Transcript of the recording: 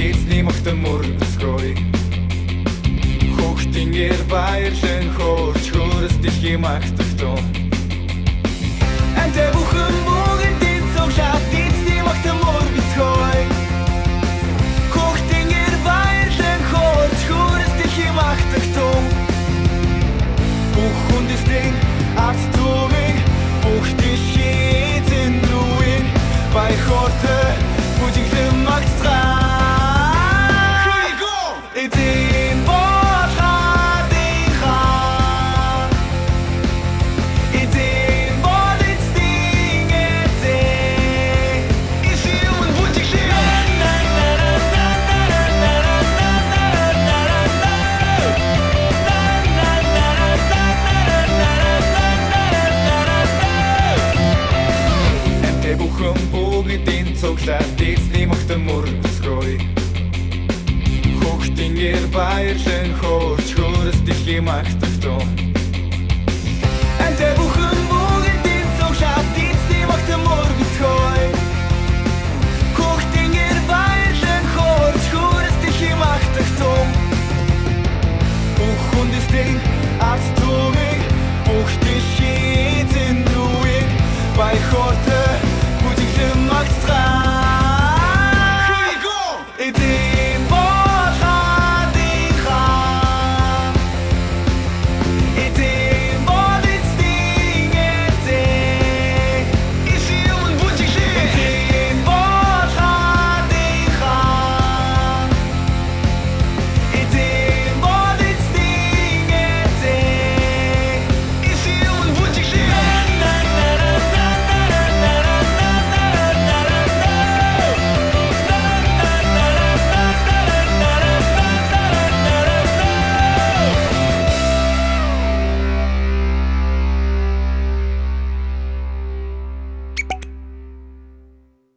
Эзний махтан мөргөцгөөе Хүүхдингээр баярлан хоорч хөрөс дэлхий магтахтун Анте бүхэн бүгдийн цуглаад эзний махтан мөргөцгөөе Хүүхдингээр баярлан хоорч хөрөс дэлхий магтахтун Бүх хүндэстэн арт төвийг бүх дэлхий зэндрүүин Баяр хортой бүжиглэн магтцгаа Эзний махтан мөргөцгөөе Хүүхдингээр баярлан хоорч хөрөс дэлхий магтахтун